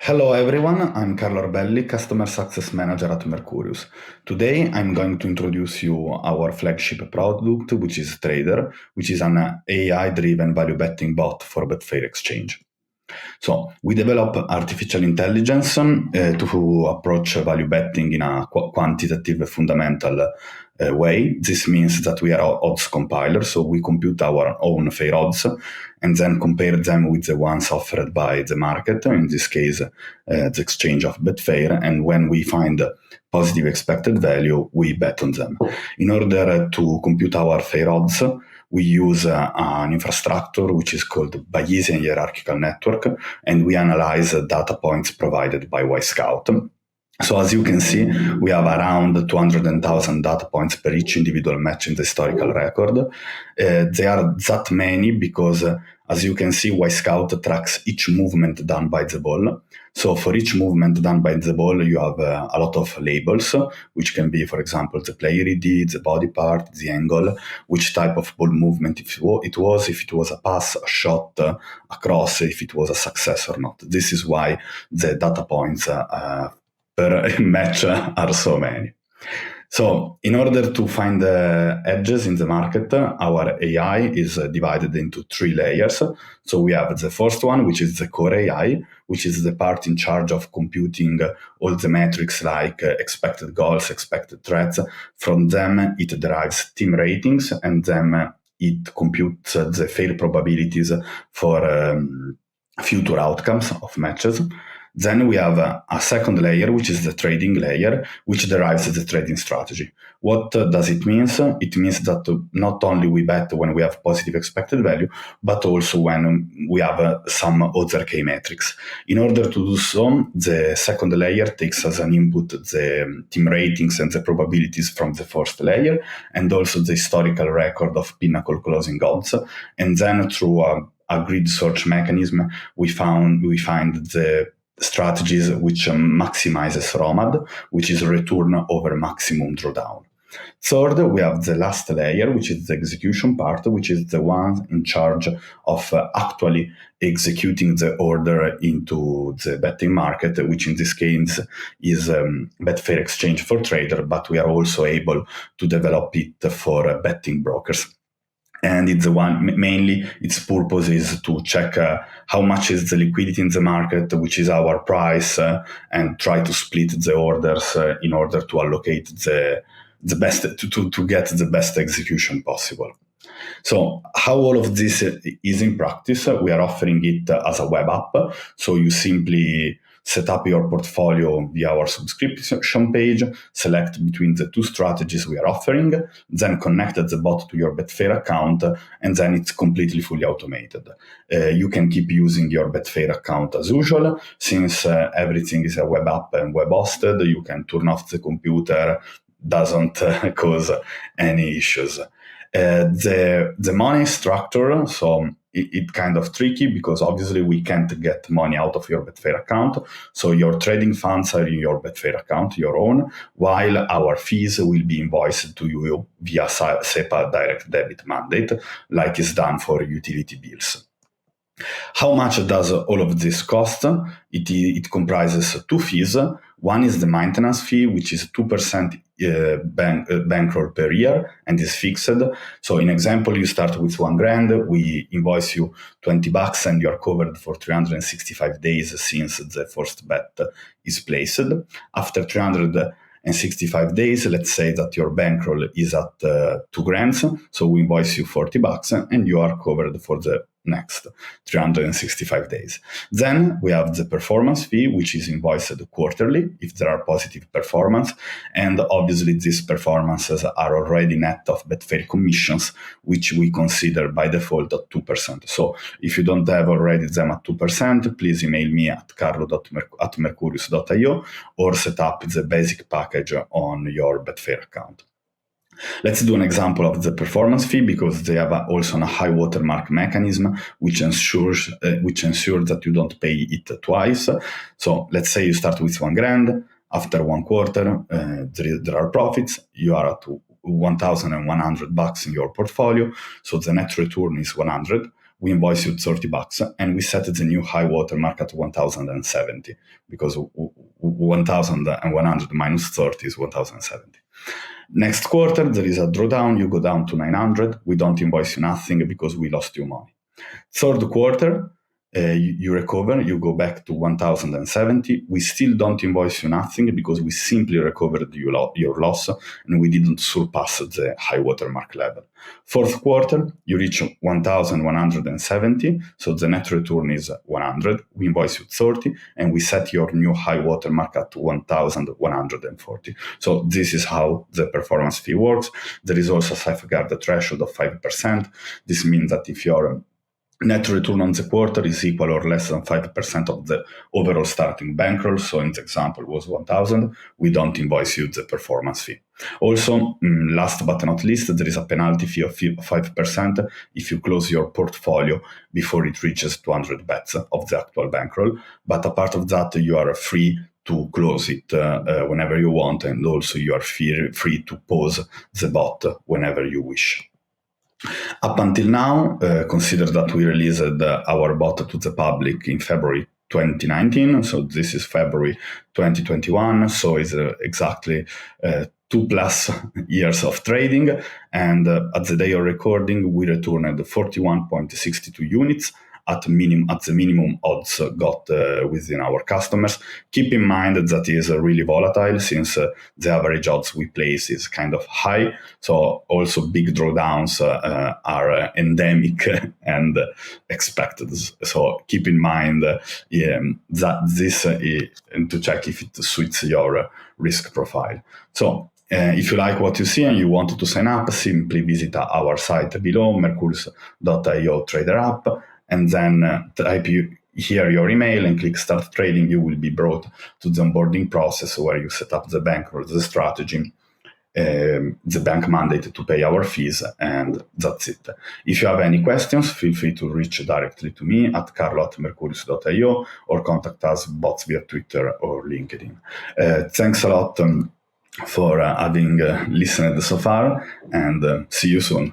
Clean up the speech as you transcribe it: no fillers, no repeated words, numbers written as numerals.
Hello everyone, I'm Carlo Arbelli, Customer Success Manager at Mercurius. Today I'm going to introduce you our flagship product, which is Tradr, which is an AI-driven value betting bot for Betfair Exchange. So we develop artificial intelligence to approach value betting in a quantitative fundamental way. This means that we are odds compiler, so we compute our own fair odds and then compare them with the ones offered by the market, in this case the exchange of Betfair, and when we find positive expected value, we bet on them. In order to compute our fair odds, we use an infrastructure which is called Bayesian hierarchical network, and we analyze data points provided by Wyscout. So as you can see, we have around 200,000 data points per each individual match in the historical record. They are that many because, as you can see, Wyscout tracks each movement done by the ball. So for each movement done by the ball, you have a lot of labels, which can be, for example, the player ID, the body part, the angle, which type of ball movement if it was a pass, a shot, a cross, if it was a success or not. This is why the data points per match are so many. So in order to find the edges in the market, our AI is divided into 3 layers. So we have the first one, which is the core AI, which is the part in charge of computing all the metrics like expected goals, expected threats. From them, it derives team ratings, and then it computes the fair probabilities for future outcomes of matches. Then we have a second layer, which is the trading layer, which derives the trading strategy. What does it mean? It means that not only we bet when we have positive expected value, but also when we have some other key metrics. In order to do so, the second layer takes as an input the team ratings and the probabilities from the first layer, and also the historical record of pinnacle closing odds. And then through a grid search mechanism, we find the strategies which maximizes ROMAD, which is return over maximum drawdown. Third, we have the last layer, which is the execution part, which is the one in charge of actually executing the order into the betting market, which in this case is Betfair Exchange for Tradr, but we are also able to develop it for betting brokers. And it's the one, mainly its purpose is to check how much is the liquidity in the market, which is our price, and try to split the orders in order to allocate the best, to get the best execution possible. So how all of this is in practice, we are offering it as a web app. So you simply set up your portfolio via our subscription page, select between the 2 strategies we are offering, then connect the bot to your Betfair account, and then it's completely fully automated. You can keep using your Betfair account as usual. Since everything is a web app and web hosted, you can turn off the computer, doesn't cause any issues. The money structure, so it's kind of tricky because obviously we can't get money out of your Betfair account. So your trading funds are in your Betfair account, your own, while our fees will be invoiced to you via SEPA direct debit mandate, like is done for utility bills. How much does all of this cost? It comprises 2 fees. One is the maintenance fee, which is 2% bankroll per year and is fixed. So in example, you start with $1,000, we invoice you $20 and you're covered for 365 days since the first bet is placed. After 365 days, let's say that your bankroll is at $2,000, so we invoice you $40 and you are covered for the next 365 days. Then we have the performance fee, which is invoiced quarterly if there are positive performance, and obviously these performances are already net of Betfair commissions, which we consider by default at 2%. So if you don't have already them at 2%, please email me at carlo.mercurius.io or set up the basic package on your Betfair account. Let's do an example of the performance fee because they have also a high watermark mechanism which ensures that you don't pay it twice. So let's say you start with $1,000. After 1 quarter, there are profits. You are at $1,100 in your portfolio, so the net return is 100. we invoice you $30, and we set the new high water mark at 1,070 because 1,100 minus 30 is 1,070. Next quarter, there is a drawdown. You go down to 900. We don't invoice you nothing because we lost you money. Third quarter, you recover, you go back to 1,070. We still don't invoice you nothing because we simply recovered your loss and we didn't surpass the high watermark level. Fourth quarter, you reach 1,170, so the net return is 100. We invoice you 30, and we set your new high watermark at 1,140. So this is how the performance fee works. There is also a safeguard threshold of 5%. This means that if your net return on the quarter is equal or less than 5% of the overall starting bankroll, so in the example was 1,000, we don't invoice you the performance fee. Also, last but not least, there is a penalty fee of 5% if you close your portfolio before it reaches 200 bets of the actual bankroll. But apart of that, you are free to close it whenever you want, and also you are free to pause the bot whenever you wish. Up until now, consider that we released our bot to the public in February 2019, so this is February 2021, so it's exactly 2+ years of trading, and at the day of recording, we returned 41.62 units at the minimum odds got within our customers. Keep in mind that is really volatile since the average odds we place is kind of high. So also big drawdowns are endemic and expected. So keep in mind that this to check if it suits your risk profile. So if you like what you see and you want to sign up, simply visit our site below, Mercurius.io Tradr App, and then type here your email and click Start Trading. You will be brought to the onboarding process where you set up the bank or the strategy, the bank mandate to pay our fees, and that's it. If you have any questions, feel free to reach directly to me at carlo@mercurius.io or contact us both via Twitter or LinkedIn. Thanks a lot for having listened so far, and see you soon.